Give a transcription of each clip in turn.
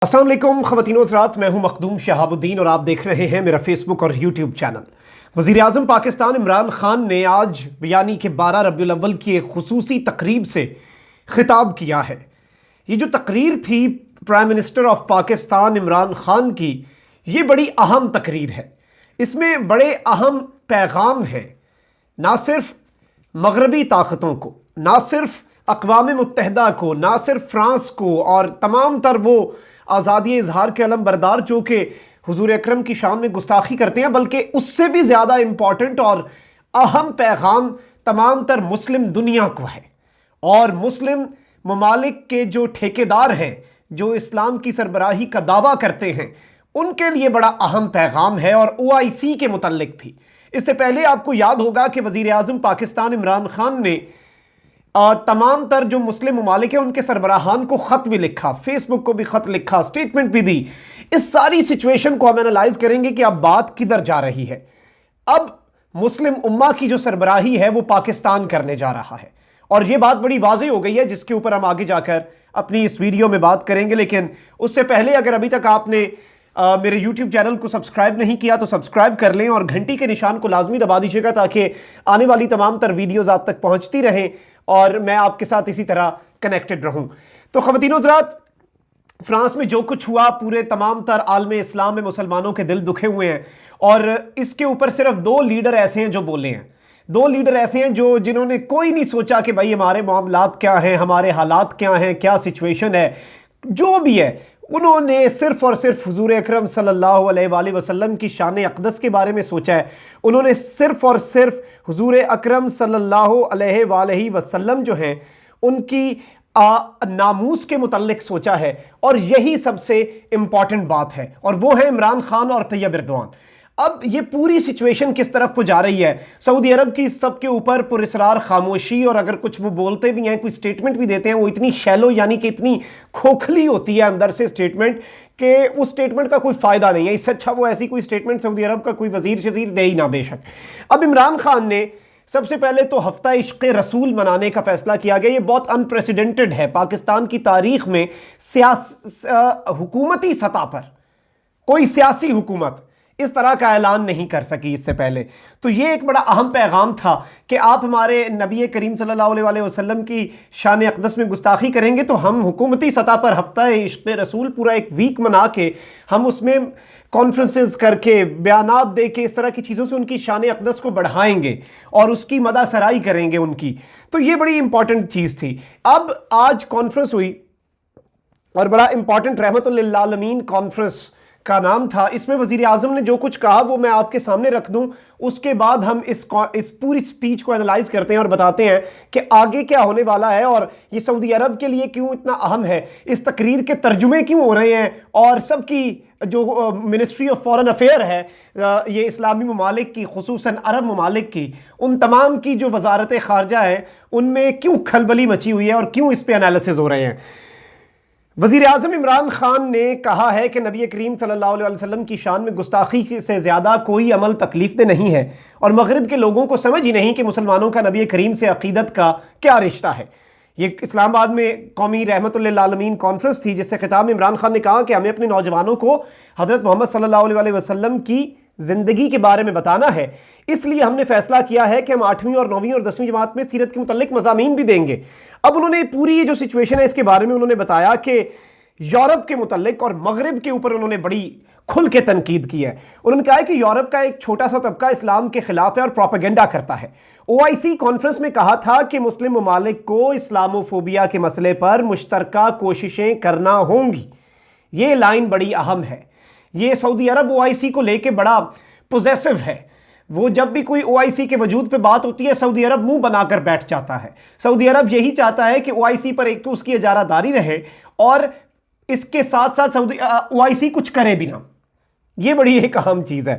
अस्सलाम वालेकुम ख़वातीन व हज़रात, मैं हूं मखदूम शहाबुद्दीन और आप देख रहे हैं मेरा फेसबुक और यूट्यूब चैनल। वज़ीर आज़म पाकिस्तान इमरान खान ने आज यानी कि 12 रबीउल अव्वल की एक खुसूसी तकरीब से ख़िताब किया है। ये जो तकरीर थी prime minister of Pakistan Imran Khan की, ये बड़ी अहम तकरीर है। इसमें बड़े अहम पैगाम हैं, ना सिर्फ मगरबी ताकतों को, ना सिर्फ अक़वाम मुत्तहिदा को, ना सिर्फ फ्रांस को और तमाम तर वो आज़ादी इजहार के अलम बरदार जो कि हुजूर अकरम की शान में गुस्ताखी करते हैं, बल्कि उससे भी ज़्यादा इम्पॉर्टेंट और अहम पैगाम तमाम तर मुस्लिम दुनिया को है। और मुस्लिम ममालिक के जो ठेकेदार हैं, जो इस्लाम की सरबराही का दावा करते हैं, उनके लिए बड़ा अहम पैगाम है। और OIC के मुतल्लिक भी, इससे पहले आपको याद होगा कि वज़ीर आज़म पाकिस्तान इमरान खान ने तमाम तर जो मुस्लिम ममालिक हैं उनके सरबराहान को ख़त भी लिखा, फेसबुक को भी ख़त लिखा, स्टेटमेंट भी दी। इस सारी सिचुएशन को हम एनालाइज करेंगे कि अब बात किधर जा रही है। अब मुस्लिम उम्मा की जो सरबराही है वो पाकिस्तान करने जा रहा है और ये बात बड़ी वाज़ेह हो गई है, जिसके ऊपर हम आगे जाकर अपनी इस वीडियो में बात करेंगे। लेकिन उससे पहले अगर अभी तक आपने मेरे YouTube चैनल को सब्सक्राइब नहीं किया तो सब्सक्राइब कर लें और घंटी के निशान को लाजमी दबा दीजिएगा ताकि आने वाली तमाम तर वीडियोस आप तक पहुंचती रहें और मैं आपके साथ इसी तरह कनेक्टेड रहूं। तो ख़वातीन हज़रात, फ्रांस में जो कुछ हुआ, पूरे तमाम तर आलम इस्लाम में मुसलमानों के दिल दुखे हुए हैं और इसके ऊपर सिर्फ दो लीडर ऐसे हैं जो बोले हैं। दो लीडर ऐसे हैं जिन्होंने कोई नहीं सोचा कि भाई हमारे मामलात क्या हैं, हमारे हालात क्या हैं, क्या सिचुएशन है। जो भी है, उन्होंने सिर्फ और सिर्फ हुजूर अकरम सल्लल्लाहु अलैहि वसल्लम की शान अक़दस के बारे में सोचा है। उन्होंने सिर्फ और सिर्फ हुजूर अकरम सल्लल्लाहु अलैहि वसल्लम जो हैं उनकी नामूस के मुतल्लिक सोचा है और यही सबसे इम्पॉर्टेंट बात है। और वो है इमरान खान और तैयब एर्दोआन। अब ये पूरी सिचुएशन किस तरफ को जा रही है? सऊदी अरब की सब के ऊपर पुरस्रार खामोशी, और अगर कुछ वो बोलते भी हैं, कोई स्टेटमेंट भी देते हैं, वो इतनी शैलो यानी कि इतनी खोखली होती है अंदर से स्टेटमेंट कि उस स्टेटमेंट का कोई फ़ायदा नहीं है। इससे अच्छा वो ऐसी कोई स्टेटमेंट सऊदी अरब का कोई वज़ीर शज़ीर दे ही ना बेशक। अब इमरान खान ने सबसे पहले तो हफ्ता इश्क़ रसूल मनाने का फैसला किया गया। ये बहुत अनप्रेसिडेंटेड है पाकिस्तान की तारीख में। हुकूमती सतह पर कोई सियासी हुकूमत इस तरह का ऐलान नहीं कर सकी इससे पहले। तो ये एक बड़ा अहम पैगाम था कि आप हमारे नबी करीम सल्लल्लाहु अलैहि वसल्लम की शान अक़दस में गुस्ताखी करेंगे तो हम हुकूमती सतह पर हफ्ता इश्क़ रसूल पूरा एक वीक मना के, हम उसमें कॉन्फ्रेंसेस करके, बयानात दे के, इस तरह की चीज़ों से उनकी शान अक़दस को बढ़ाएंगे और उसकी मदा सराई करेंगे उनकी। तो ये बड़ी इंपॉर्टेंट चीज़ थी। अब आज कॉन्फ्रेंस हुई और बड़ा इंपॉर्टेंट रहमतुल लिल आलमीन कॉन्फ्रेंस का नाम था। इसमें वज़ीर आज़म ने जो कुछ कहा वो मैं आपके सामने रख दूं, उसके बाद हम इस पूरी स्पीच को एनालाइज करते हैं और बताते हैं कि आगे क्या होने वाला है और ये सऊदी अरब के लिए क्यों इतना अहम है, इस तकरीर के तर्जुमे क्यों हो रहे हैं और सबकी जो मिनिस्ट्री ऑफ फॉरेन अफेयर है ये इस्लामी ममालिक की, खुसूसन अरब ममालिक की, उन तमाम की जो वजारत ख़ारजा है उनमें क्यों खलबली मची हुई है और क्यों इस पर एनालिसिस हो रहे हैं। वज़ीर आज़म इमरान खान ने कहा है कि नबी करीम सल्लल्लाहु अलैहि वसल्लम की शान में गुस्ताखी से ज़्यादा कोई अमल तकलीफ़देह नहीं है और मगरिब के लोगों को समझ ही नहीं कि मुसलमानों का नबी करीम से अक़ीदत का क्या रिश्ता है। ये इस्लामाबाद में कौमी रहमतुल लिल आलमीन कॉन्फ्रेंस थी, जिससे खिताब में इमरान खान ने कहा कि हमें अपने नौजवानों को हज़रत मोहम्मद सल्लल्लाहु अलैहि वसल्लम की ज़िंदगी के बारे में बताना है। इसलिए हमने फ़ैसला किया है कि हम 8वीं और 9वीं और 10वीं जमात में सीरत के मुतल्लिक मज़ामीन भी देंगे। अब उन्होंने पूरी ये जो सिचुएशन है इसके बारे में उन्होंने बताया कि यूरोप के मुतल्लिक और मगरिब के ऊपर उन्होंने बड़ी खुल के तनकीद की है। उन्होंने कहा है कि यूरोप का एक छोटा सा तबका इस्लाम के खिलाफ है और प्रोपेगेंडा करता है। OIC कॉन्फ्रेंस में कहा था कि मुस्लिम ममालिक को इस्लामोफोबिया के मसले पर मुश्तरका कोशिशें करना होंगी। ये लाइन बड़ी अहम है। ये सऊदी अरब OIC को लेके बड़ा पोजेसिव है। वो जब भी कोई OIC के वजूद पे बात होती है, सऊदी अरब मुंह बनाकर बैठ जाता है। सऊदी अरब यही चाहता है कि OIC पर एक तो उसकी इजारादारी रहे और इसके साथ साथ OIC कुछ करे भी ना। ये बड़ी एक अहम चीज़ है।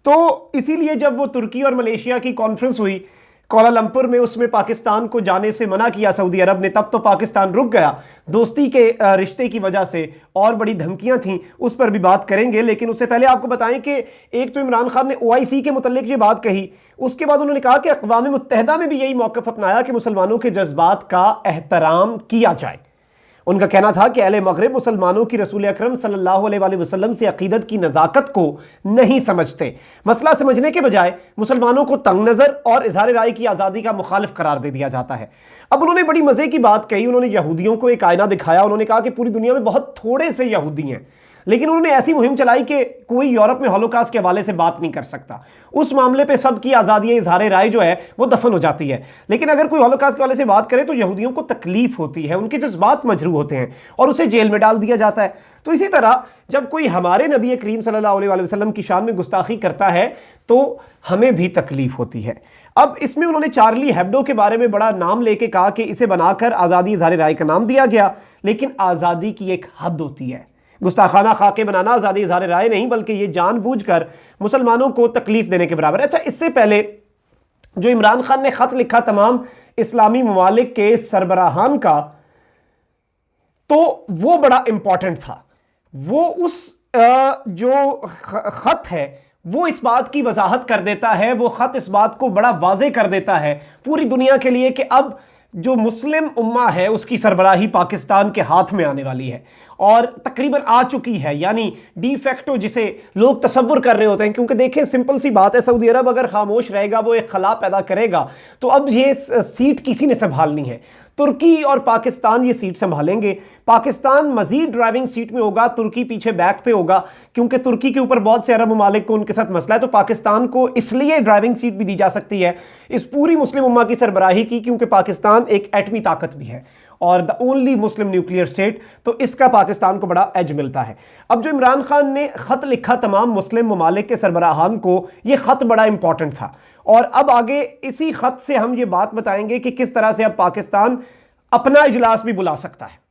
तो इसीलिए जब वो तुर्की और मलेशिया की कॉन्फ्रेंस हुई कोलालंपुर में, उसमें पाकिस्तान को जाने से मना किया सऊदी अरब ने, तब तो पाकिस्तान रुक गया दोस्ती के रिश्ते की वजह से, और बड़ी धमकियां थीं, उस पर भी बात करेंगे। लेकिन उससे पहले आपको बताएं कि एक तो इमरान खान ने OIC के मुतल्लिक ये बात कही, उसके बाद उन्होंने कहा कि अक़वाम मुत्तहिदा में भी यही मौक़िफ़ अपनाया कि मुसलमानों के जज्बात का एहतराम किया जाए। ان کا کہنا تھا کہ اہل مغرب مسلمانوں کی رسول اکرم صلی اللہ علیہ وآلہ وسلم سے عقیدت کی نزاکت کو نہیں سمجھتے، مسئلہ سمجھنے کے بجائے مسلمانوں کو تنگ نظر اور اظہار رائے کی آزادی کا مخالف قرار دے دیا جاتا ہے۔ اب انہوں نے بڑی مزے کی بات کہی، انہوں نے یہودیوں کو ایک آئینہ دکھایا، انہوں نے کہا کہ پوری دنیا میں بہت تھوڑے سے یہودی ہیں، لیکن انہوں نے ایسی مہم چلائی کہ کوئی یورپ میں ہولوکاسٹ کے حوالے سے بات نہیں کر سکتا، اس معاملے پہ سب کی آزادی اظہار رائے جو ہے وہ دفن ہو جاتی ہے، لیکن اگر کوئی ہولوکاسٹ کے حوالے سے بات کرے تو یہودیوں کو تکلیف ہوتی ہے، ان کے جذبات مجروح ہوتے ہیں اور اسے جیل میں ڈال دیا جاتا ہے۔ تو اسی طرح جب کوئی ہمارے نبی کریم صلی اللہ علیہ وسلم کی شان میں گستاخی کرتا ہے تو ہمیں بھی تکلیف ہوتی ہے۔ اب اس میں انہوں نے چارلی ہیبڈو کے بارے میں بڑا نام لے کے کہا کہ اسے بنا کر آزادی اظہار رائے کا نام دیا گیا، لیکن آزادی کی ایک حد ہوتی ہے، گستاخانہ خاکے بنانا آزادی اظہار رائے نہیں بلکہ یہ جان بوجھ کر مسلمانوں کو تکلیف دینے کے برابر ہے۔ اچھا، اس سے پہلے جو عمران خان نے خط لکھا تمام اسلامی ممالک کے سربراہان کا، تو وہ بڑا امپورٹنٹ تھا، وہ اس جو خط ہے وہ اس بات کی وضاحت کر دیتا ہے، وہ خط اس بات کو بڑا واضح کر دیتا ہے پوری دنیا کے لیے کہ اب جو مسلم امہ ہے اس کی سربراہی پاکستان کے ہاتھ میں آنے والی ہے، اور تقریباً آ چکی ہے، یعنی ڈی فیکٹو جسے لوگ تصور کر رہے ہوتے ہیں، کیونکہ دیکھیں سمپل سی بات ہے، سعودی عرب اگر خاموش رہے گا، وہ ایک خلا پیدا کرے گا، تو اب یہ سیٹ کسی نے سنبھالنی ہے، ترکی اور پاکستان یہ سیٹ سنبھالیں گے۔ پاکستان مزید ڈرائیونگ سیٹ میں ہوگا، ترکی پیچھے بیک پہ ہوگا، کیونکہ ترکی کے اوپر بہت سے عرب ممالک کو ان کے ساتھ مسئلہ ہے، تو پاکستان کو اس لیے ڈرائیونگ سیٹ بھی دی جا سکتی ہے اس پوری مسلم امہ کی سربراہی کی، کیونکہ پاکستان ایک ایٹمی طاقت بھی ہے اور the only Muslim nuclear state, تو اس کا پاکستان کو بڑا ایج ملتا ہے۔ اب جو عمران خان نے خط لکھا تمام مسلم ممالک کے سربراہان کو، یہ خط بڑا امپورٹنٹ تھا، اور اب آگے اسی خط سے ہم یہ بات بتائیں گے کہ کس طرح سے اب پاکستان اپنا اجلاس بھی بلا سکتا ہے۔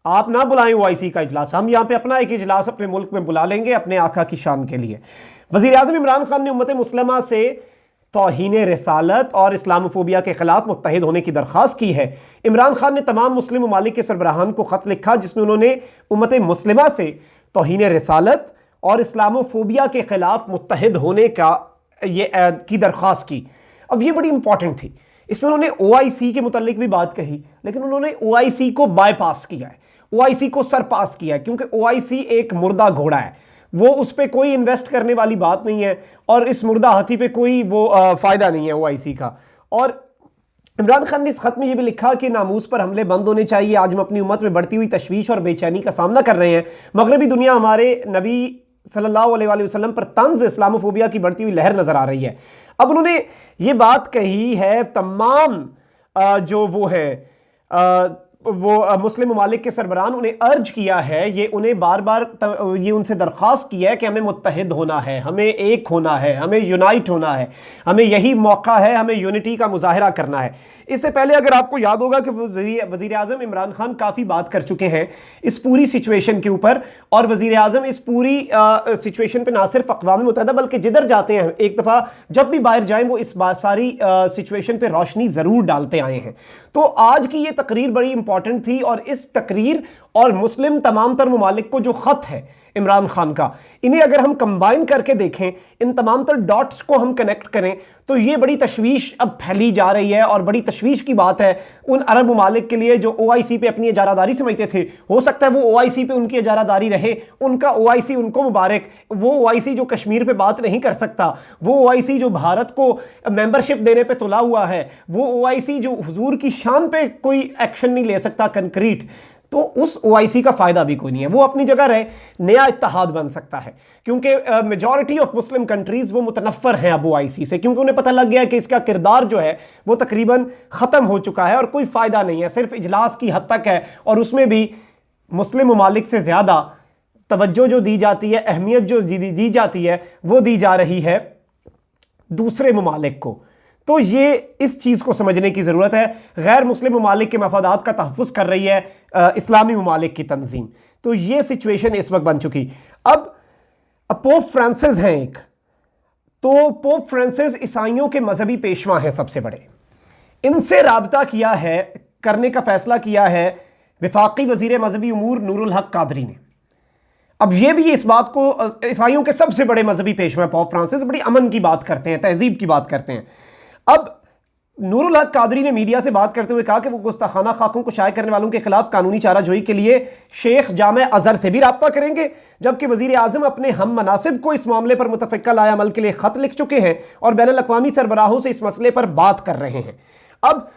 آپ نہ بلائیں OIC کا اجلاس، ہم یہاں پہ اپنا ایک اجلاس اپنے ملک میں بلا لیں گے اپنے آقا کی شان کے لیے۔ وزیر اعظم عمران خان نے امت مسلمہ سے توہین رسالت اور اسلاموفوبیا کے خلاف متحد ہونے کی درخواست کی ہے۔ عمران خان نے تمام مسلم ممالک کے سربراہان کو خط لکھا جس میں انہوں نے امت مسلمہ سے توہین رسالت اور اسلاموفوبیا کے خلاف متحد ہونے کی درخواست کی۔ اب یہ بڑی امپورٹنٹ تھی، اس میں انہوں نے OIC کے متعلق بھی بات کہی، لیکن انہوں نے OIC کو بائی پاس کیا ہے، OIC کو سر پاس کیا ہے، کیونکہ OIC ایک مردہ گھوڑا ہے، وہ اس پہ کوئی انویسٹ کرنے والی بات نہیں ہے، اور اس مردہ ہاتھی پہ کوئی وہ فائدہ نہیں ہے OIC کا۔ اور عمران خان نے اس خط میں یہ بھی لکھا کہ ناموس پر حملے بند ہونے چاہیے، آج ہم اپنی امت میں بڑھتی ہوئی تشویش اور بے چینی کا سامنا کر رہے ہیں، مغربی دنیا ہمارے نبی صلی اللہ علیہ وآلہ وسلم پر طنز اسلاموفوبیا کی بڑھتی ہوئی لہر نظر آ رہی ہے۔ اب انہوں نے یہ بات کہی ہے تمام جو وہ ہیں وہ مسلم ممالک کے سربراہان، انہیں ارج کیا ہے، یہ انہیں بار بار یہ ان سے درخواست کی ہے کہ ہمیں متحد ہونا ہے، ہمیں ایک ہونا ہے، ہمیں یونائٹ ہونا ہے، ہمیں یہی موقع ہے، ہمیں یونٹی کا مظاہرہ کرنا ہے۔ اس سے پہلے اگر آپ کو یاد ہوگا کہ وزیر اعظم عمران خان کافی بات کر چکے ہیں اس پوری سچویشن کے اوپر، اور وزیر اعظم اس پوری سچویشن پہ نہ صرف اقوام متحدہ بلکہ جدھر جاتے ہیں ایک دفعہ جب بھی باہر جائیں وہ اس ساری سچویشن پہ روشنی ضرور ڈالتے آئے ہیں۔ تو آج کی یہ تقریر بڑی امپورٹنٹ تھی، اور اس تقریر اور مسلم تمام تر ممالک کو جو خط ہے عمران خان کا، انہیں اگر ہم کمبائن کر کے دیکھیں، ان تمام تر ڈاٹس کو ہم کنیکٹ کریں، تو یہ بڑی تشویش اب پھیلی جا رہی ہے، اور بڑی تشویش کی بات ہے ان عرب ممالک کے لیے جو OIC پہ اپنی اجارہ داری سمجھتے تھے۔ ہو سکتا ہے وہ OIC پہ ان کی اجارہ داری رہے، ان کا OIC ان کو مبارک، وہ OIC جو کشمیر پہ بات نہیں کر سکتا، وہ OIC جو بھارت کو ممبرشپ دینے پہ تلا ہوا ہے، وہ OIC جو حضور کی شان پہ کوئی ایکشن نہیں لے سکتا کنکریٹ، تو اس OIC کا فائدہ بھی کوئی نہیں ہے، وہ اپنی جگہ رہے، نیا اتحاد بن سکتا ہے، کیونکہ میجورٹی آف مسلم کنٹریز وہ متنفر ہیں اب OIC سے، کیونکہ انہیں پتہ لگ گیا کہ اس کا کردار جو ہے وہ تقریباً ختم ہو چکا ہے اور کوئی فائدہ نہیں ہے، صرف اجلاس کی حد تک ہے، اور اس میں بھی مسلم ممالک سے زیادہ توجہ جو دی جاتی ہے، اہمیت جو دی جاتی ہے، وہ دی جا رہی ہے دوسرے ممالک کو۔ تو یہ اس چیز کو سمجھنے کی ضرورت ہے، غیر مسلم ممالک کے مفادات کا تحفظ کر رہی ہے اسلامی ممالک کی تنظیم۔ تو یہ سچویشن اس وقت بن چکی۔ اب پوپ فرانسس ہیں ایک، تو پوپ فرانسس عیسائیوں کے مذہبی پیشوا ہیں سب سے بڑے، ان سے رابطہ کیا ہے، کرنے کا فیصلہ کیا ہے وفاقی وزیر مذہبی امور نور الحق قادری نے۔ اب یہ بھی اس بات کو، عیسائیوں کے سب سے بڑے مذہبی پیشوا ہیں پوپ فرانسس، بڑی امن کی بات کرتے ہیں، تہذیب کی بات کرتے ہیں۔ اب नूरुल हक कादरी ने मीडिया से बात करते हुए कहा कि वो गुस्ताखाना खाकों को शाये करने वालों के खिलाफ कानूनी चाराजोई के लिए शेख जामे अजहर से भी राब्ता करेंगे, जबकि वजीर आजम अपने हम मनासिब को इस मामले पर मुतफ़िक़ा लाए अमल के लिए ख़त लिख चुके हैं और बैनुल अक़वामी सरबराहों से इस मसले पर बात कर रहे हैं। अब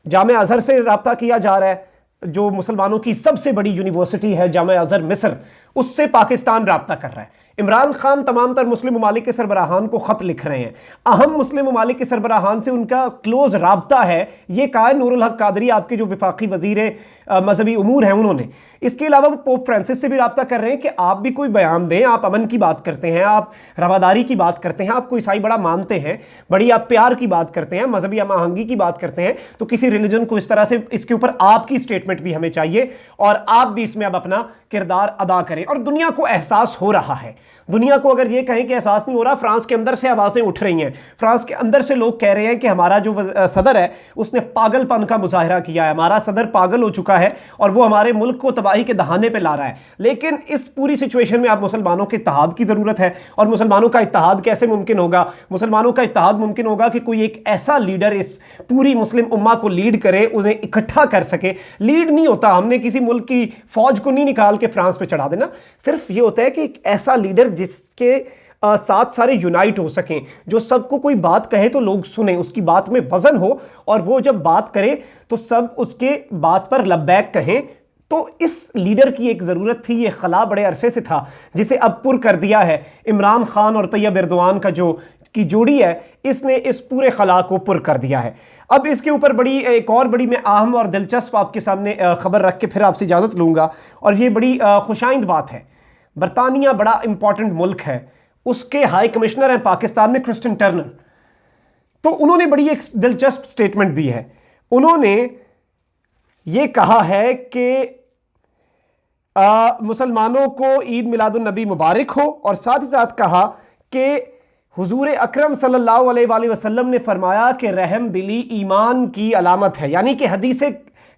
जामे अजहर से राब्ता किया जा रहा है, जो मुसलमानों की सबसे बड़ी यूनिवर्सिटी है जामे अजहर मिस्र, उससे पाकिस्तान राब्ता कर रहा है। इमरान खान तमाम तर मुस्लिम ममालिक के सरबराहान को ख़त लिख रहे हैं, अहम मुस्लिम ममालिक के सरबराहान से उनका क्लोज राब्ता है, ये कहा है नूरुल हक कादरी, आपके जो वफाकी वज़ीर मजहबी उमूर हैं उन्होंने। इसके अलावा वो पोप फ्रांसिस से भी राब्ता कर रहे हैं कि आप भी कोई बयान दें, आप अमन की बात करते हैं, आप रवादारी की बात करते हैं, आपको ईसाई बड़ा मानते हैं, बड़ी आप प्यार की बात करते हैं, मजहबी हम आहंगी की बात करते हैं, तो किसी रिलीजन को इस तरह से, इसके ऊपर आपकी स्टेटमेंट भी हमें चाहिए और आप भी इसमें अब अपना किरदार अदा करें। और दुनिया को एहसास हो रहा है, दुनिया को अगर ये कहें कि एहसास नहीं हो रहा, फ्रांस के अंदर से आवाज़ें उठ रही हैं, फ्रांस के अंदर से लोग कह रहे हैं कि हमारा जो सदर है उसने पागलपन का मुजाहरा किया है, हमारा सदर पागल हो चुका है और वो हमारे मुल्क को तबाही के दहाने पे ला रहा है। लेकिन इस पूरी सिचुएशन में आप मुसलमानों के इत्तेहाद की ज़रूरत है। और मुसलमानों का इत्तेहाद कैसे मुमकिन होगा? मुसलमानों का इत्तेहाद मुमकिन होगा कि कोई एक ऐसा लीडर इस पूरी मुस्लिम उम्मा को लीड करे, उन्हें इकट्ठा कर सके। लीड नहीं होता, हमने किसी मुल्क की फौज को नहीं निकाल के फ्रांस पे चढ़ा देना, सिर्फ ये होता है कि एक ऐसा लीडर जिसके साथ सारे यूनाइट हो सकें, जो सबको कोई बात कहे तो लोग सुने, उसकी बात में वजन हो और वो जब बात करे तो सब उसके बात पर लब्बैक कहें। तो इस लीडर की एक ज़रूरत थी, ये खला बड़े अरसे से था, जिसे अब पुर कर दिया है इमरान खान और तैयब एर्दोआन का जो की जोड़ी है, इसने इस पूरे खला को पुर कर दिया है। अब इसके ऊपर बड़ी एक और बड़ी मैं अहम और दिलचस्प आपके सामने खबर रख के फिर आपसे इजाज़त लूँगा, और ये बड़ी खुशाइंद बात है। बरतानिया बड़ा इंपॉर्टेंट मुल्क है, उसके हाई कमिश्नर हैं पाकिस्तान में क्रिस्टियन टर्नर, तो उन्होंने बड़ी एक दिलचस्प स्टेटमेंट दी है। उन्होंने ये कहा है कि मुसलमानों को ईद मिलादुन नबी मुबारक हो, और साथ ही साथ कहा कि हुजूर अकरम सल्लल्लाहु अलैहि वसल्लम ने फरमाया कि रहम दिली ईमान की अलामत है, यानी कि हदीस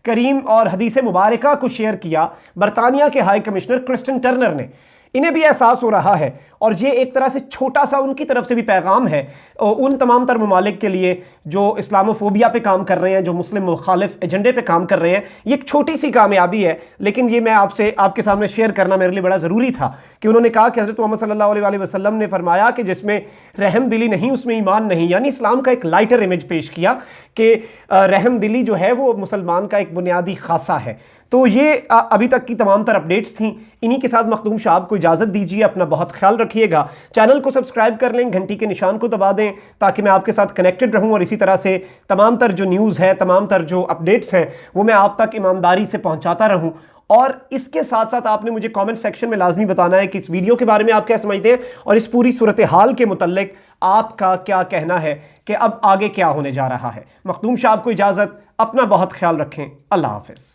करीम और हदीस मुबारका को शेयर किया बरतानिया के हाई कमिश्नर क्रिस्टियन टर्नर ने। इन्हें भी एहसास हो रहा है, और ये एक तरह से छोटा सा उनकी तरफ से भी पैगाम है उन तमाम तर ममालिक के लिए जो इस्लामोफोबिया पे काम कर रहे हैं, जो मुस्लिम मुखालिफ एजेंडे पे काम कर रहे हैं। ये एक छोटी सी कामयाबी है, लेकिन ये मैं आपके सामने शेयर करना मेरे लिए बड़ा ज़रूरी था कि उन्होंने कहा कि हज़रत मोहम्मद सल्लल्लाहु अलैहि वसल्लम ने फरमाया कि जिसमें रहम दिली नहीं उसमें ईमान नहीं, यानी इस्लाम का एक लाइटर इमेज पेश किया कि रहम दिली जो है वो मुसलमान का एक बुनियादी खासा है। तो ये अभी तक की तमाम तर अपडेट्स थी। इन्हीं के साथ मखदूम शाह को इजाज़त दीजिए, अपना बहुत ख्याल रखिएगा। चैनल को सब्सक्राइब कर लें, घंटी के निशान को दबा दें ताकि मैं आपके साथ कनेक्टेड रहूं, और इसी तरह से तमाम तर जो न्यूज़ है, तमाम तर जो अपडेट्स हैं वो मैं आप तक ईमानदारी से पहुंचाता रहूं। और इसके साथ साथ आपने मुझे कमेंट सेक्शन में लाजमी बताना है कि इस वीडियो के बारे में आप क्या समझते हैं और इस पूरी सूरत हाल के मुतल्लिक आपका क्या कहना है कि अब आगे क्या होने जा रहा है। मखदूम शाह को इजाज़त, अपना बहुत ख्याल रखें, अल्लाह हाफ़िज़।